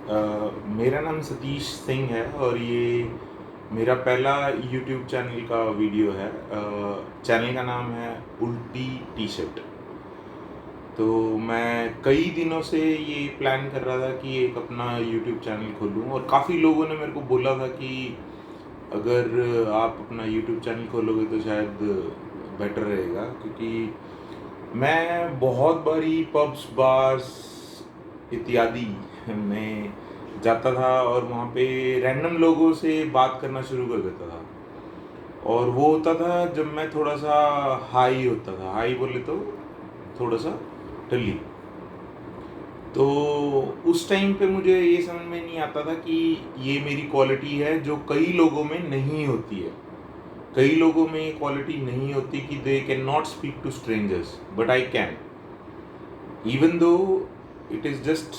मेरा नाम सतीश सिंह है और ये मेरा पहला यूट्यूब चैनल का वीडियो है। चैनल का नाम है उल्टी टी शर्ट। तो मैं कई दिनों से ये प्लान कर रहा था कि एक अपना यूट्यूब चैनल खोलूँ, और काफ़ी लोगों ने मेरे को बोला था कि अगर आप अपना यूट्यूब चैनल खोलोगे तो शायद बेटर रहेगा, क्योंकि मैं बहुत बारी पब्स, बार्स इत्यादि में जाता था और वहाँ पे रैंडम लोगों से बात करना शुरू कर देता था। और वो होता था जब मैं थोड़ा सा हाई होता था, हाई बोले तो थोड़ा सा टल्ली। तो उस टाइम पे मुझे ये समझ में नहीं आता था कि ये मेरी क्वालिटी है जो कई लोगों में नहीं होती है। कई लोगों में ये क्वालिटी नहीं होती कि they can not speak to strangers, but I can, even though it is just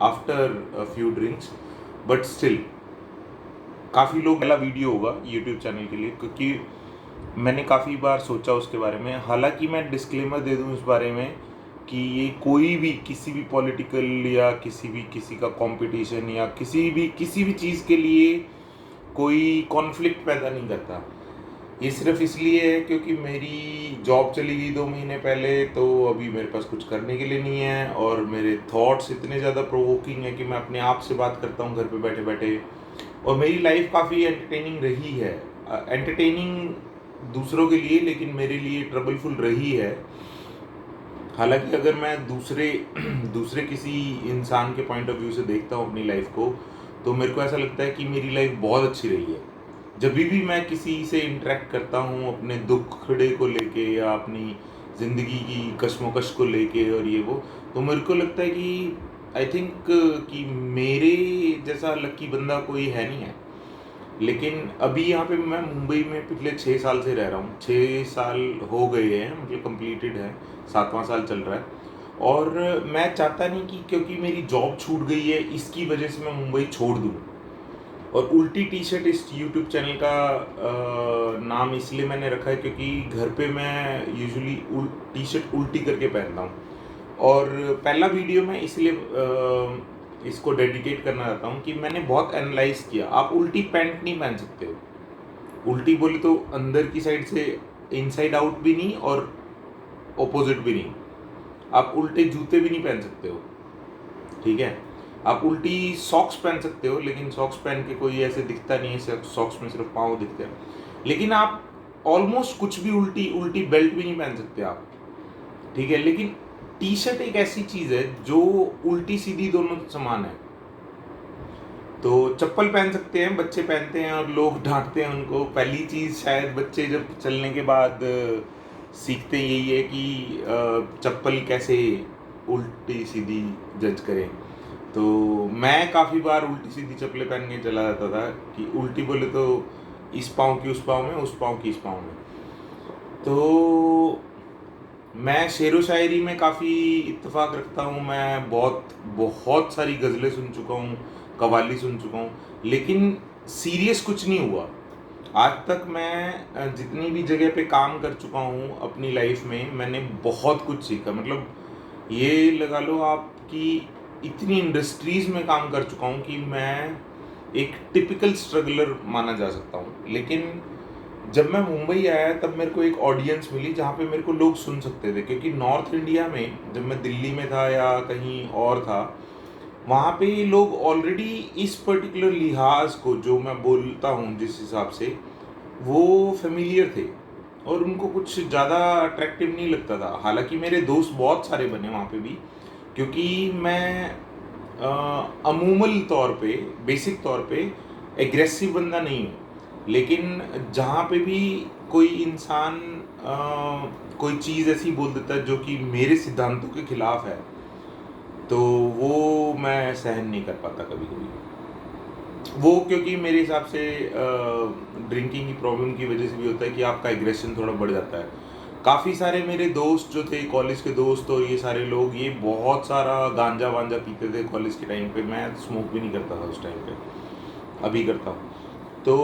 after a few drinks, but still काफ़ी लोग पहला वीडियो होगा यूट्यूब चैनल के लिए, क्योंकि मैंने काफ़ी बार सोचा उसके बारे में। हालांकि मैं डिस्क्लेमर दे दूं इस बारे में कि ये कोई भी किसी भी पॉलिटिकल या किसी का कंपटीशन या किसी भी चीज़ के लिए कोई कॉन्फ्लिक्ट पैदा नहीं करता। ये सिर्फ इसलिए है क्योंकि मेरी जॉब चली गई 2 महीने पहले, तो अभी मेरे पास कुछ करने के लिए नहीं है, और मेरे थॉट्स इतने ज़्यादा प्रोवोकिंग है कि मैं अपने आप से बात करता हूँ घर पे बैठे बैठे। और मेरी लाइफ काफ़ी एंटरटेनिंग रही है, एंटरटेनिंग दूसरों के लिए, लेकिन मेरे लिए ट्रबलफुल रही है। हालांकि अगर मैं दूसरे दूसरे किसी इंसान के पॉइंट ऑफ व्यू से देखता हूँ अपनी लाइफ को, तो मेरे को ऐसा लगता है कि मेरी लाइफ बहुत अच्छी रही है। जब भी मैं किसी से इंटरेक्ट करता हूँ अपने दुखड़े को लेके या अपनी ज़िंदगी की कश्मकश को लेके और ये वो, तो मेरे को लगता है कि आई थिंक कि मेरे जैसा लकी बंदा कोई है नहीं है। लेकिन अभी यहाँ पे मैं मुंबई में पिछले 6 साल से रह रहा हूँ। 6 साल हो गए हैं, मतलब कंप्लीटेड है, 7वां साल चल रहा है। और मैं चाहता नहीं कि क्योंकि मेरी जॉब छूट गई है इसकी वजह से मैं मुंबई छोड़ दूँ। और उल्टी टी शर्ट इस यूट्यूब चैनल का नाम इसलिए मैंने रखा है क्योंकि घर पे मैं यूजुअली टी शर्ट उल्टी करके पहनता हूँ। और पहला वीडियो मैं इसलिए इसको डेडिकेट करना चाहता हूँ कि मैंने बहुत एनालाइज किया। आप उल्टी पैंट नहीं पहन सकते हो। उल्टी बोले तो अंदर की साइड से इनसाइड आउट भी नहीं और ऑपोजिट भी नहीं। आप उल्टे जूते भी नहीं पहन सकते हो, ठीक है। आप उल्टी सॉक्स पहन सकते हो, लेकिन सॉक्स पहन के कोई ऐसे दिखता नहीं है, सॉक्स में सिर्फ पाँव दिखते हैं। लेकिन आप ऑलमोस्ट कुछ भी उल्टी बेल्ट भी नहीं पहन सकते आप, ठीक है। लेकिन टी शर्ट एक ऐसी चीज़ है जो उल्टी सीधी दोनों समान है। तो चप्पल पहन सकते हैं, बच्चे पहनते हैं और लोग डांटते हैं उनको। पहली चीज़ शायद बच्चे जब चलने के बाद सीखते यही है कि चप्पल कैसे उल्टी सीधी जज करें। तो मैं काफ़ी बार उल्टी सीधी चप्पलें पहन के चला जाता था कि उल्टी बोले तो इस पाँव की उस पाँव में, उस पाँव की इस पाँव में। तो मैं शेरो शायरी में काफ़ी इत्तेफाक रखता हूँ। मैं बहुत बहुत सारी गज़लें सुन चुका हूँ, कव्वाली सुन चुका हूँ, लेकिन सीरियस कुछ नहीं हुआ आज तक। मैं जितनी भी जगह पे काम कर चुका हूँ अपनी लाइफ में, मैंने बहुत कुछ सीखा। मतलब ये लगा लो आप कि इतनी इंडस्ट्रीज़ में काम कर चुका हूँ कि मैं एक टिपिकल स्ट्रगलर माना जा सकता हूँ। लेकिन जब मैं मुंबई आया तब मेरे को एक ऑडियंस मिली जहाँ पे मेरे को लोग सुन सकते थे, क्योंकि नॉर्थ इंडिया में जब मैं दिल्ली में था या कहीं और था, वहाँ पे लोग ऑलरेडी इस पर्टिकुलर लिहाज को जो मैं बोलता हूँ जिस हिसाब से, वो फेमिलियर थे और उनको कुछ ज़्यादा अट्रैक्टिव नहीं लगता था। हालांकि मेरे दोस्त बहुत सारे बने वहाँ पे भी, क्योंकि मैं अमूमल तौर पे, बेसिक तौर पे एग्रेसिव बंदा नहीं हूँ। लेकिन जहाँ पे भी कोई इंसान कोई चीज़ ऐसी बोल देता है जो कि मेरे सिद्धांतों के खिलाफ है, तो वो मैं सहन नहीं कर पाता कभी कभी। वो क्योंकि मेरे हिसाब से ड्रिंकिंग की प्रॉब्लम की वजह से भी होता है कि आपका एग्रेशन थोड़ा बढ़ जाता है। काफ़ी सारे मेरे दोस्त जो थे, कॉलेज के दोस्त और ये सारे लोग, ये बहुत सारा गांजा वांजा पीते थे कॉलेज के टाइम पे। मैं स्मोक भी नहीं करता था उस टाइम पे, अभी करता हूँ। तो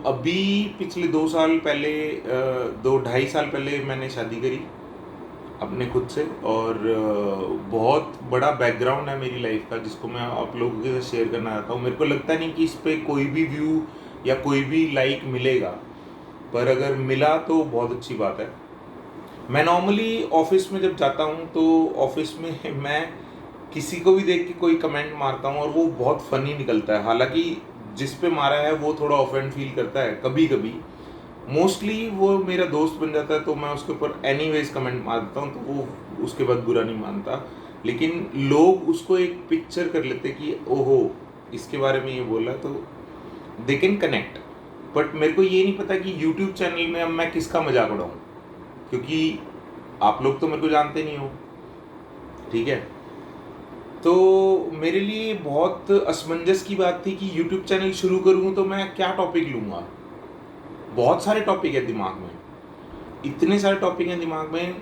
अभी पिछले 2 साल पहले, 2 ढाई साल पहले मैंने शादी करी। अपने खुद से, और बहुत बड़ा बैकग्राउंड है मेरी लाइफ का जिसको मैं आप लोगों के साथ शेयर करना चाहता हूँ। मेरे को लगता नहीं कि इस पे कोई भी व्यू या कोई भी लाइक मिलेगा, पर अगर मिला तो बहुत अच्छी बात है। मैं नॉर्मली ऑफिस में जब जाता हूँ तो ऑफिस में मैं किसी को भी देख के कोई कमेंट मारता हूँ और वो बहुत फनी निकलता है, हालांकि जिस पे मारा है वो थोड़ा ऑफेंड फील करता है कभी कभी। मोस्टली वो मेरा दोस्त बन जाता है तो मैं उसके ऊपर एनीवेज कमेंट मार देता हूँ, तो वो उसके बाद बुरा नहीं मानता। लेकिन लोग उसको एक पिक्चर कर लेते कि ओहो इसके बारे में ये बोला, तो दे कैन कनेक्ट। बट मेरे को ये नहीं पता कि यूट्यूब चैनल में अब मैं किसका मजाक उड़ाऊँ, क्योंकि आप लोग तो मेरे को जानते नहीं हो, ठीक है। तो मेरे लिए बहुत असमंजस की बात थी कि यूट्यूब चैनल शुरू करूँ तो मैं क्या टॉपिक लूँगा। बहुत सारे टॉपिक है दिमाग में, इतने सारे टॉपिक हैं दिमाग में,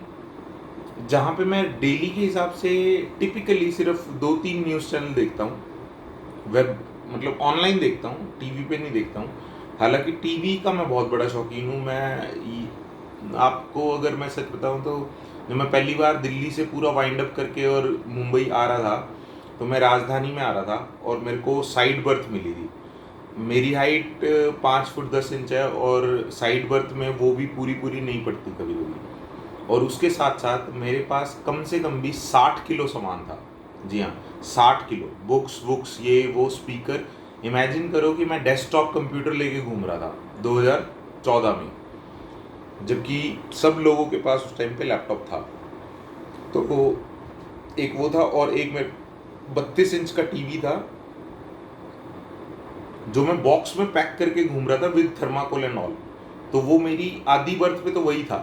जहाँ पे मैं डेली के हिसाब से टिपिकली सिर्फ 2-3 न्यूज़ चैनल देखता हूँ। वेब मतलब ऑनलाइन देखता हूँ, टीवी पे नहीं देखता हूँ। हालांकि टीवी का मैं बहुत बड़ा शौकीन हूँ। आपको अगर मैं सच बताऊँ तो जब मैं पहली बार दिल्ली से पूरा वाइंड अप करके और मुंबई आ रहा था, तो मैं राजधानी में आ रहा था और मेरे को साइड बर्थ मिली थी। मेरी हाइट 5 फुट 10 इंच है और साइड बर्थ में वो भी पूरी पूरी नहीं पड़ती कभी कभी। और उसके साथ साथ मेरे पास कम से कम भी 60 किलो सामान था। जी हाँ, 60 किलो, बुक्स बुक्स ये वो स्पीकर। इमेजिन करो कि मैं डेस्कटॉप कंप्यूटर लेके घूम रहा था 2014 में, जबकि सब लोगों के पास उस टाइम पे लैपटॉप था। तो वो एक वो था, और एक में 32 इंच का टीवी था जो मैं बॉक्स में पैक करके घूम रहा था विद थर्माकोल एंड ऑल। तो वो मेरी आधी बर्थ पे तो वही था।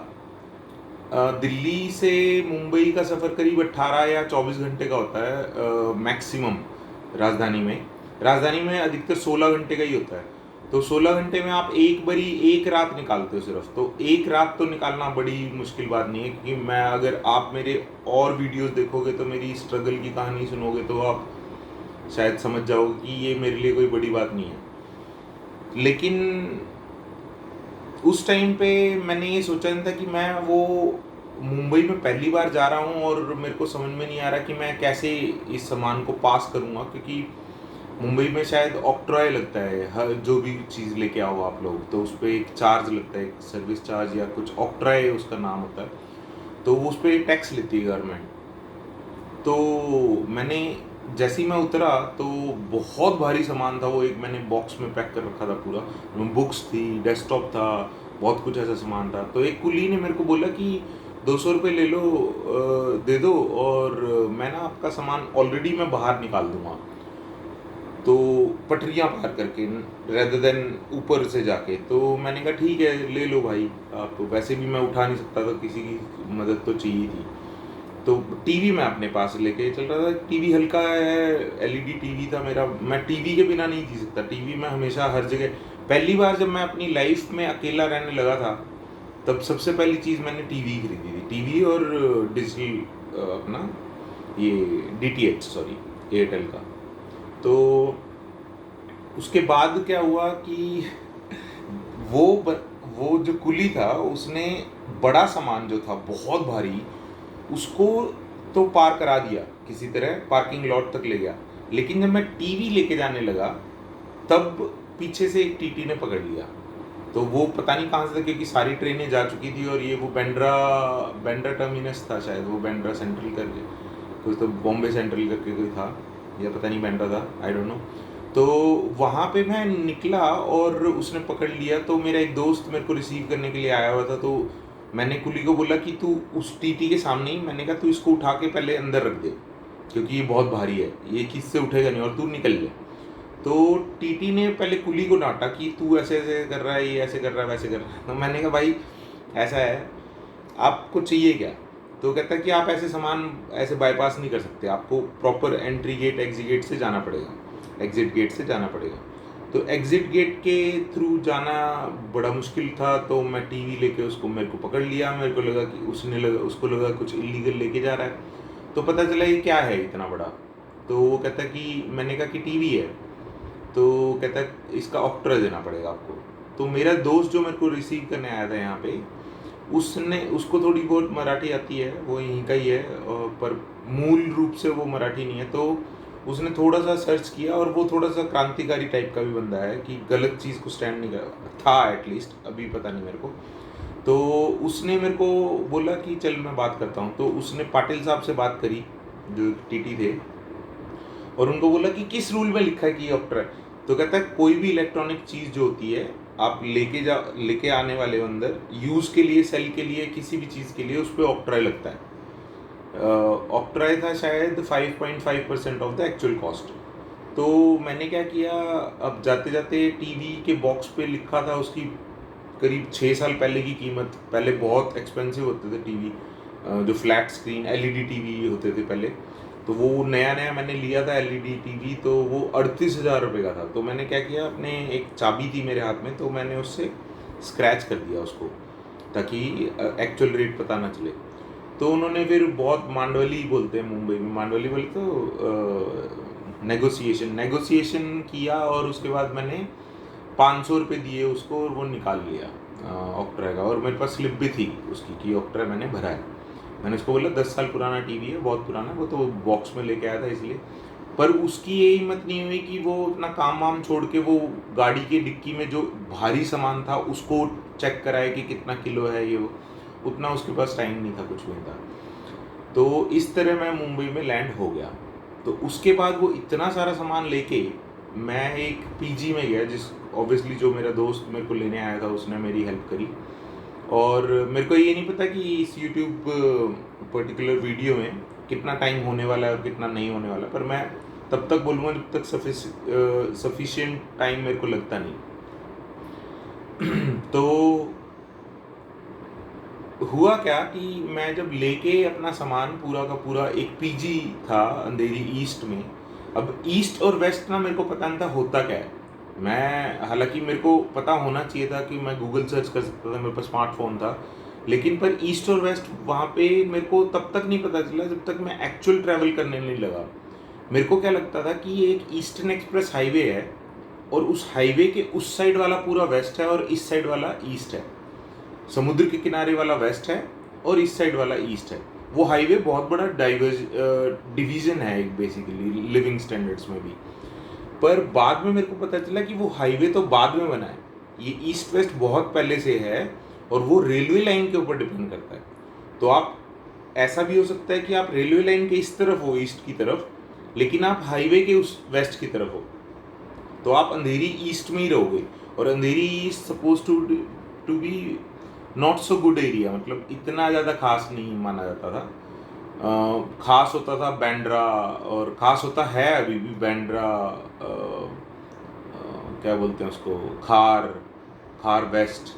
दिल्ली से मुंबई का सफ़र करीब 18 या 24 घंटे का होता है मैक्सिमम। राजधानी में अधिकतर 16 घंटे का ही होता है। तो 16 घंटे में आप एक रात निकालते हो सिर्फ। तो एक रात तो निकालना बड़ी मुश्किल बात नहीं है, क्योंकि मैं अगर आप मेरे और वीडियोस देखोगे तो मेरी स्ट्रगल की कहानी सुनोगे तो आप शायद समझ जाओगे कि ये मेरे लिए कोई बड़ी बात नहीं है। लेकिन उस टाइम पे मैंने ये सोचा नहीं था कि मैं वो मुंबई में पहली बार जा रहा हूँ और मेरे को समझ में नहीं आ रहा कि मैं कैसे इस सामान को पास करूँगा, क्योंकि मुंबई में शायद ऑक्ट्रॉय लगता है हर जो भी चीज़ लेके आओ आप लोग, तो उस पर एक चार्ज लगता है, एक सर्विस चार्ज या कुछ ऑक्ट्रॉय उसका नाम होता है। तो वो उस पर टैक्स लेती है गवर्नमेंट। तो मैंने जैसे ही मैं उतरा तो बहुत भारी सामान था वो, एक मैंने बॉक्स में पैक कर रखा था पूरा। बुक्स थी, डेस्कटॉप था, बहुत कुछ ऐसा सामान था। तो एक कुली ने मेरे को बोला कि 200 रुपये ले लो, दे दो, और मैं ना आपका सामान ऑलरेडी मैं बाहर निकाल दूंगा, तो पटरियाँ पार करके रेदर देन ऊपर से जाके। तो मैंने कहा ठीक है ले लो भाई आप, वैसे भी मैं उठा नहीं सकता था, किसी की मदद तो चाहिए थी। तो टीवी मैं अपने पास लेके चल रहा था। टीवी हल्का है, एलईडी टीवी था मेरा। मैं टीवी के बिना नहीं जी सकता, टीवी में हमेशा हर जगह। पहली बार जब मैं अपनी लाइफ में अकेला रहने लगा था तब सबसे पहली चीज़ मैंने टीवी खरीदी थी, टीवी और डिजिटल अपना ये डीटीएच, सॉरी एयरटेल का। तो उसके बाद क्या हुआ कि वो वो जो कुली था उसने बड़ा सामान जो था बहुत भारी, उसको तो पार करा दिया किसी तरह, पार्किंग लॉट तक ले गया। लेकिन जब मैं टीवी लेके जाने लगा तब पीछे से एक टीटी ने पकड़ लिया। तो वो पता नहीं कहाँ से था, क्योंकि सारी ट्रेनें जा चुकी थी और ये वो बैंड्रा टर्मिनस था शायद, वो बैंड्रा सेंट्रल करके कुछ, तो बॉम्बे सेंट्रल करके कोई था, या पता नहीं बैंड्रा था, आई डोंट नो। तो वहाँ पे मैं निकला और उसने पकड़ लिया। तो मेरा एक दोस्त मेरे को रिसीव करने के लिए आया हुआ था, तो मैंने कुली को बोला कि तू उस टीटी के सामने ही, मैंने कहा तू इसको उठा के पहले अंदर रख दे, क्योंकि ये बहुत भारी है, ये किससे उठेगा नहीं, और तू निकल ले। तो टीटी ने पहले कुली को डांटा कि तू ऐसे ऐसे कर रहा है, ये ऐसे कर रहा है, वैसे कर रहा है। तो मैंने कहा भाई ऐसा है, आपको चाहिए क्या? तो कहता है कि आप ऐसे सामान ऐसे बाईपास नहीं कर सकते, आपको proper entry gate exit gate से जाना पड़ेगा, एग्जिट गेट से जाना पड़ेगा। तो एग्जिट गेट के थ्रू जाना बड़ा मुश्किल था। तो मैं टीवी लेके उसको, मेरे को पकड़ लिया, मेरे को लगा कि उसको लगा कुछ इलीगल लेके जा रहा है। तो पता चला ये क्या है इतना बड़ा। तो वो कहता कि, मैंने कहा कि टीवी है। तो कहता है इसका ऑक्ट्रा देना पड़ेगा आपको। तो मेरा दोस्त जो मेरे को रिसीव करने आया था यहाँ पे, उसने उसको थोड़ी बहुत मराठी आती है, वो यहीं का ही है, पर मूल रूप से वो मराठी नहीं है। तो उसने थोड़ा सा सर्च किया, और वो थोड़ा सा क्रांतिकारी टाइप का भी बंदा है कि गलत चीज़ को स्टैंड नहीं कर था, एटलीस्ट, अभी पता नहीं मेरे को। तो उसने मेरे को बोला कि चल मैं बात करता हूँ। तो उसने पाटिल साहब से बात करी, जो टीटी थे, और उनको बोला कि किस रूल में लिखा है कि ये ऑक्टर है। तो कहता है कोई भी इलेक्ट्रॉनिक चीज़ जो होती है, आप लेके आने वाले हो अंदर यूज़ के लिए, सेल के लिए, किसी भी चीज़ के लिए, उस पर ऑक्ट्राई लगता है। ऑक्ट्राई था शायद 5.5% ऑफ द एक्चुअल कॉस्ट। तो मैंने क्या किया, अब जाते जाते टीवी के बॉक्स पे लिखा था उसकी करीब 6 साल पहले की कीमत। पहले बहुत एक्सपेंसिव होते थे टीवी, जो फ्लैट स्क्रीन एलईडी टीवी होते थे पहले। तो वो नया नया मैंने लिया था एलईडी टीवी, तो वो 38,000 रुपये का था। तो मैंने क्या किया, अपने एक चाबी थी मेरे हाथ में, तो मैंने उससे स्क्रैच कर दिया उसको, ताकि एक्चुअल रेट पता ना चले। तो उन्होंने फिर बहुत मांडवली बोलते हैं मुंबई में, मांडवली बोले तो नेगोशिएशन किया, और उसके बाद मैंने 500 रुपये दिए उसको, और वो निकाल लिया ऑक्ट्रा का। और मेरे पास स्लिप भी थी उसकी कि ऑक्ट्रा मैंने भरा है। मैंने उसको बोला 10 साल पुराना टीवी है, बहुत पुराना, वो तो बॉक्स में लेके आया था इसलिए। पर उसकी ये हिम्मत नहीं हुई कि वो अपना काम वाम छोड़ के वो गाड़ी की डिक्की में जो भारी सामान था उसको चेक कराए कि कितना किलो है ये वो। उतना उसके पास टाइम नहीं था, कुछ भी नहीं था। तो इस तरह मैं मुंबई में लैंड हो गया। तो उसके बाद वो इतना सारा सामान लेके मैं एक पीजी में गया, जिस ऑब्वियसली जो मेरा दोस्त मेरे को लेने आया था उसने मेरी हेल्प करी। और मेरे को ये नहीं पता कि इस यूट्यूब पर्टिकुलर वीडियो में कितना टाइम होने वाला है और कितना नहीं होने वाला, पर मैं तब तक बोलूँगा जब तक सफिशिएंट टाइम मेरे को लगता नहीं। तो हुआ क्या कि मैं जब लेके अपना सामान पूरा का पूरा, एक पीजी था अंधेरी ईस्ट में। अब ईस्ट और वेस्ट ना मेरे को पता नहीं था होता क्या है। मैं, हालांकि मेरे को पता होना चाहिए था कि मैं गूगल सर्च कर सकता था, मेरे पास स्मार्टफोन था, लेकिन पर ईस्ट और वेस्ट वहाँ पे मेरे को तब तक नहीं पता चला जब तक मैं एक्चुअल ट्रैवल करने नहीं लगा। मेरे को क्या लगता था कि ये एक ईस्टर्न एक्सप्रेस हाईवे है, और उस हाईवे के उस साइड वाला पूरा वेस्ट है और इस साइड वाला ईस्ट है। समुद्र के किनारे वाला वेस्ट है और इस साइड वाला ईस्ट है। वो हाईवे बहुत बड़ा डिवीजन है एक, बेसिकली लिविंग स्टैंडर्ड्स में भी। पर बाद में मेरे को पता चला कि वो हाईवे तो बाद में बना है, ये ईस्ट वेस्ट बहुत पहले से है, और वो रेलवे लाइन के ऊपर डिपेंड करता है। तो आप, ऐसा भी हो सकता है कि आप रेलवे लाइन के इस तरफ हो, ईस्ट की तरफ, लेकिन आप हाईवे के उस वेस्ट की तरफ हो, तो आप अंधेरी ईस्ट में ही रहोगे। और Andheri east suppose to be not so good area, मतलब इतना ज़्यादा खास नहीं माना जाता था। खास होता था बैंड्रा, और खास होता है अभी भी बैंड्रा, क्या बोलते हैं उसको, खार वेस्ट,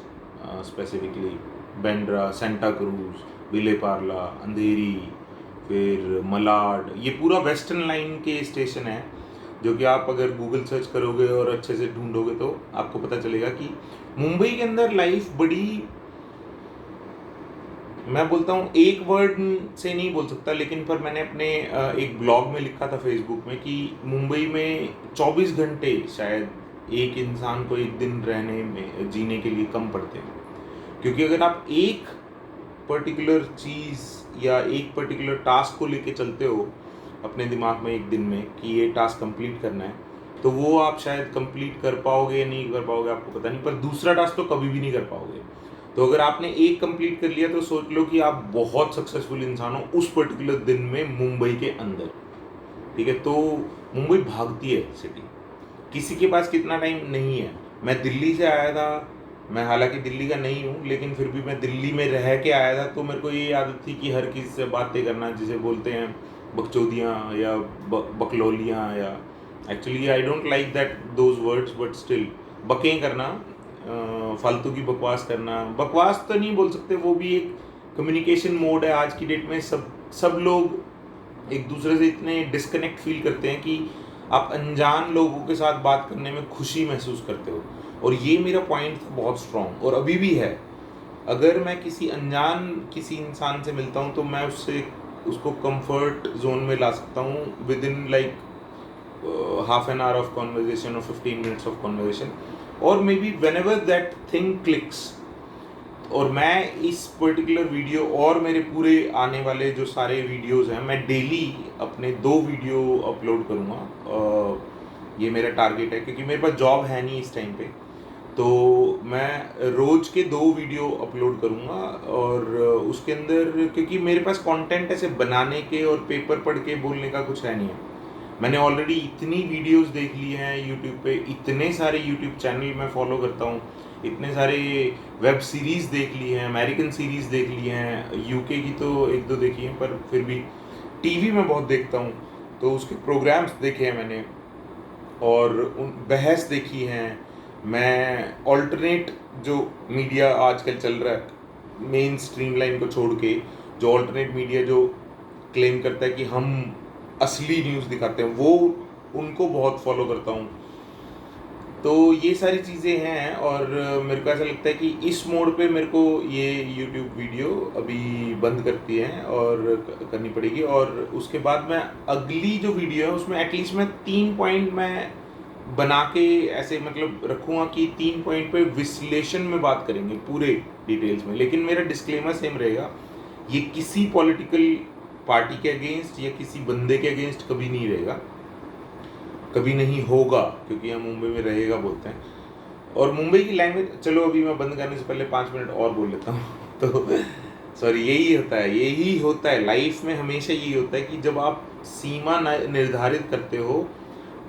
स्पेसिफिकली बैंड्रा, सेंटा क्रूज, विले पार्ला, अंधेरी, फिर मलाड, ये पूरा वेस्टर्न लाइन के स्टेशन है, जो कि आप अगर गूगल सर्च करोगे और अच्छे से ढूंढोगे तो आपको पता चलेगा कि मुंबई के अंदर लाइफ बड़ी, मैं बोलता हूँ एक वर्ड से नहीं बोल सकता, लेकिन पर मैंने अपने एक ब्लॉग में लिखा था फेसबुक में कि मुंबई में 24 घंटे शायद एक इंसान को एक दिन रहने में, जीने के लिए कम पड़ते हैं। क्योंकि अगर आप एक पर्टिकुलर चीज़ या एक पर्टिकुलर टास्क को लेके चलते हो अपने दिमाग में एक दिन में कि ये टास्क कंप्लीट करना है, तो वो आप शायद कंप्लीट कर पाओगे या नहीं कर पाओगे आपको पता नहीं, पर दूसरा टास्क तो कभी भी नहीं कर पाओगे। तो अगर आपने एक कंप्लीट कर लिया तो सोच लो कि आप बहुत सक्सेसफुल इंसान हो उस पर्टिकुलर दिन में मुंबई के अंदर। ठीक है, तो मुंबई भागती है सिटी, किसी के पास कितना टाइम नहीं है। मैं दिल्ली से आया था, मैं हालांकि दिल्ली का नहीं हूँ, लेकिन फिर भी मैं दिल्ली में रह के आया था, तो मेरे को ये आदत थी कि हर किसी से बातें करना, जिसे बोलते हैं बकचोदियाँ या बकलोलियाँ, या actually I don't like that those words, but still बकें करना, फालतू की बकवास करना, बकवास तो नहीं बोल सकते, वो भी एक कम्युनिकेशन मोड है। आज की डेट में सब लोग एक दूसरे से इतने डिस्कनेक्ट फील करते हैं कि आप अनजान लोगों के साथ बात करने में खुशी महसूस करते हो, और ये मेरा पॉइंट था बहुत स्ट्रॉन्ग, और अभी भी है। अगर मैं किसी इंसान से मिलता हूँ तो मैं उसको कंफर्ट जोन में ला सकता हूँ with in like half an hour of conversation और 15 मिनट्स ऑफ कॉन्वर्जेशन, और may be when ever that thing clicks, और मैं इस पर्टिकुलर वीडियो और मेरे पूरे आने वाले जो सारे वीडियोस हैं, मैं डेली अपने 2 वीडियो अपलोड करूँगा। ये मेरा टारगेट है, क्योंकि मेरे पास जॉब है नहीं इस टाइम पे, तो मैं रोज़ के 2 वीडियो अपलोड करूँगा। और उसके अंदर, क्योंकि मेरे पास कंटेंट ऐसे बनाने के और पेपर पढ़ के बोलने का कुछ है नहीं है। मैंने ऑलरेडी इतनी वीडियोस देख ली हैं यूट्यूब पे, इतने सारे यूट्यूब चैनल मैं फॉलो करता हूँ, इतने सारे वेब सीरीज़ देख ली हैं, अमेरिकन सीरीज़ देख ली हैं, यूके की तो 1-2 देखी हैं, पर फिर भी टीवी में बहुत देखता हूँ, तो उसके प्रोग्राम्स देखे हैं मैंने और उन बहस देखी हैं। मैं ऑल्टरनेट जो मीडिया आजकल चल रहा है, मेन स्ट्रीम लाइन को छोड़ के, जो ऑल्टरनेट मीडिया जो क्लेम करता है कि हम असली न्यूज़ दिखाते हैं, वो उनको बहुत फॉलो करता हूँ। तो ये सारी चीज़ें हैं, और मेरे को ऐसा लगता है कि इस मोड पे मेरे को ये यूट्यूब वीडियो अभी बंद करती है और करनी पड़ेगी। और उसके बाद मैं अगली जो वीडियो है उसमें एटलीस्ट मैं 3 पॉइंट मैं बना के ऐसे मतलब रखूँगा कि 3 पॉइंट पे विश्लेषण में बात करेंगे पूरे डिटेल्स में। लेकिन मेरा डिस्क्लेमर सेम रहेगा, ये किसी पॉलिटिकल पार्टी के अगेंस्ट या किसी बंदे के अगेंस्ट कभी नहीं रहेगा, कभी नहीं होगा, क्योंकि हम मुंबई में रहेगा बोलते हैं। और मुंबई की लैंग्वेज, चलो अभी मैं बंद करने से पहले 5 मिनट और बोल लेता हूँ तो सॉरी, यही होता है लाइफ में, हमेशा यही होता है कि जब आप सीमा निर्धारित करते हो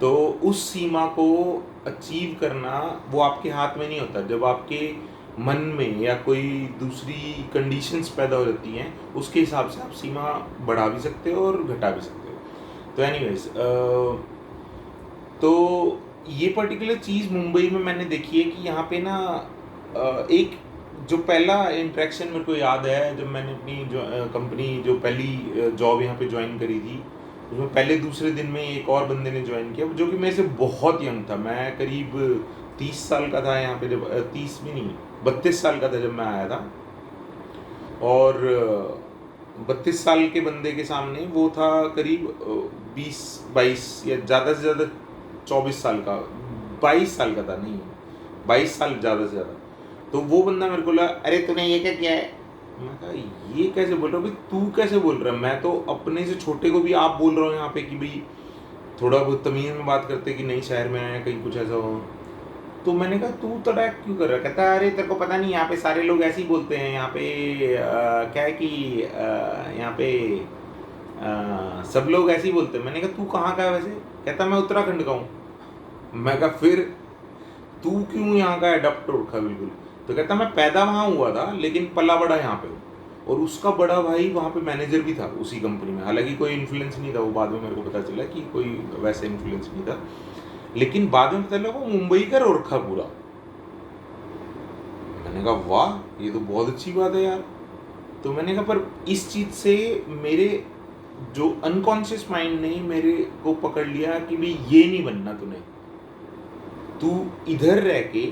तो उस सीमा को अचीव करना वो आपके हाथ में नहीं होता। जब आपके मन में या कोई दूसरी कंडीशंस पैदा हो जाती हैं, उसके हिसाब से आप सीमा बढ़ा भी सकते हो और घटा भी सकते हो। तो एनीवेज, तो ये पर्टिकुलर चीज़ मुंबई में मैंने देखी है कि यहाँ पे ना एक जो पहला इंटरेक्शन मेरे को याद है, जब मैंने अपनी जो कंपनी जो पहली जॉब यहाँ पे ज्वाइन करी थी, उसमें पहले दूसरे दिन में एक और बंदे ने ज्वाइन किया जो कि मेरे से बहुत यंग था। मैं करीब 30 साल का था यहाँ पे, जब 30 भी नहीं 32 साल का था जब मैं आया था। और 32 साल के बंदे के सामने वो था करीब 20-22 या ज़्यादा से ज़्यादा 24 साल का, 22 साल का था, नहीं 22 साल ज़्यादा से ज़्यादा। तो वो बंदा मेरे को लगा, अरे तूने ये क्या किया है? मैं कहा ये कैसे बोल रहा हूँ भाई, तू कैसे बोल रहा है? मैं तो अपने से छोटे को भी आप बोल रहा हूँ यहाँ पे कि भाई थोड़ा बहुत तमीज़ में बात करते कि नहीं शहर में आया कहीं कुछ ऐसा हो। तो मैंने कहा तू तो अटैक क्यों कर रहा है? कहता है अरे तेरे को पता नहीं, यहाँ पे सारे लोग ऐसे ही बोलते हैं, यहाँ पे क्या है कि यहाँ पे सब लोग ऐसे ही बोलते हैं। मैंने कहा तू कहाँ का है वैसे? कहता मैं उत्तराखंड का हूँ। मैं कहा फिर तू क्यों यहाँ का एडप्ट रखा बिल्कुल? तो कहता मैं पैदा वहाँ हुआ था लेकिन पला बड़ा यहाँ पे हूँ। और उसका बड़ा भाई वहाँ पे मैनेजर भी था उसी कंपनी में, हालांकि कोई इन्फ्लुएंस नहीं था, वो बाद में मेरे को पता चला कि कोई वैसा इन्फ्लुएंस नहीं था, लेकिन बाद में पता लगा वो मुंबई का रखा पूरा। मैंने कहा वाह, ये तो बहुत अच्छी बात है यार। तो मैंने कहा पर इस चीज़ से मेरे जो अनकॉन्शियस माइंड ने मेरे को पकड़ लिया कि भाई ये नहीं बनना तूने, तू इधर रह के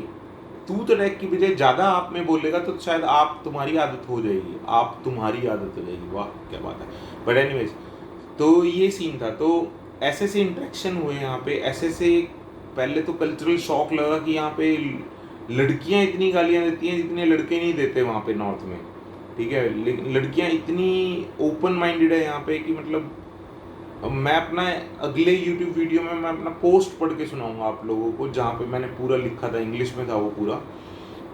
तू तो रह की बजाय ज़्यादा आप में बोलेगा तो शायद आप तुम्हारी आदत हो जाएगी, आप तुम्हारी आदत हो जाएगी। वाह क्या बात है। बट एनीवेज, तो ये सीन था। तो ऐसे से इंटरेक्शन हुए यहाँ पे, ऐसे से पहले तो कल्चरल शॉक लगा कि यहाँ पे लड़कियाँ इतनी गालियाँ देती हैं जितने लड़के नहीं देते वहाँ पे नॉर्थ में, ठीक है। लेकिन लड़कियाँ इतनी ओपन माइंडेड है यहाँ पे कि मतलब मैं अपना अगले YouTube वीडियो में मैं अपना पोस्ट पढ़ के सुनाऊंगा आप लोगों को, जहाँ पे मैंने पूरा लिखा था, इंग्लिश में था वो पूरा,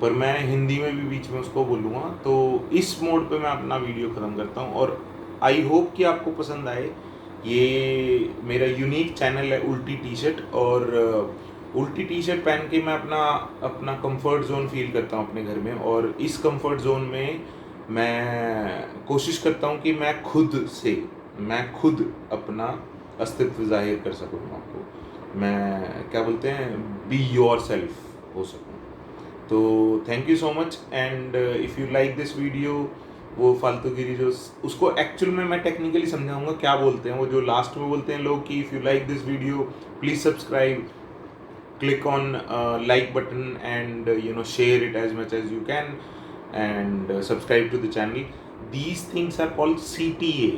पर मैं हिंदी में भी बीच में उसको बोलूँगा। तो इस मोड पे मैं अपना वीडियो ख़त्म करता हूँ, और आई होप कि आपको पसंद आए। ये मेरा यूनिक चैनल है उल्टी टी शर्ट, और उल्टी टी शर्ट पहन के मैं अपना कंफर्ट जोन फील करता हूँ अपने घर में, और इस कंफर्ट जोन में मैं कोशिश करता हूँ कि मैं खुद अपना अस्तित्व जाहिर कर सकूँ, आपको मैं क्या बोलते हैं, बी योर सेल्फ हो सकूँ। तो thank you so much, and if you like this video, वो फालतूगिरी जो उसको एक्चुअल में मैं टेक्निकली समझाऊंगा क्या बोलते हैं, वो जो लास्ट में बोलते हैं लोग कि if you like this video please subscribe, click on like button and share it as much as you can, and subscribe to the channel. These things are called CTA,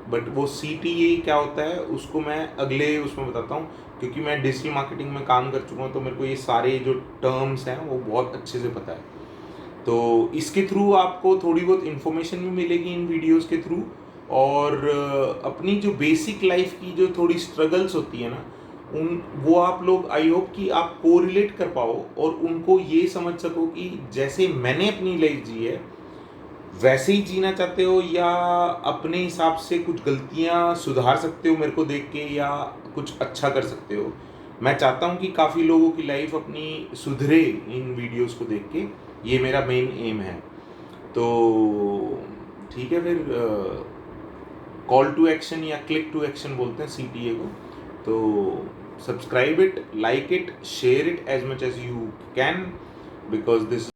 but वो CTA क्या होता है उसको मैं अगले उसमें बताता हूँ, क्योंकि मैं डिजिटल मार्केटिंग में काम कर चुका हूँ, तो मेरे को ये सारे जो टर्म्स हैं वो बहुत अच्छे से पता है। तो इसके थ्रू आपको थोड़ी बहुत इन्फॉर्मेशन भी मिलेगी इन वीडियोस के थ्रू, और अपनी जो बेसिक लाइफ की जो थोड़ी स्ट्रगल्स होती है ना, उन वो आप लोग, आई होप कि आप कोरिलेट कर पाओ और उनको ये समझ सको कि जैसे मैंने अपनी लाइफ जी है वैसे ही जीना चाहते हो, या अपने हिसाब से कुछ गलतियां सुधार सकते हो मेरे को देख के, या कुछ अच्छा कर सकते हो। मैं चाहता हूँ कि काफ़ी लोगों की लाइफ अपनी सुधरे इन वीडियोस को देख के, ये मेरा मेन एम है। तो ठीक है, फिर कॉल टू एक्शन या क्लिक टू एक्शन बोलते हैं CTA को। तो subscribe it, like it, share it as much as you can, because this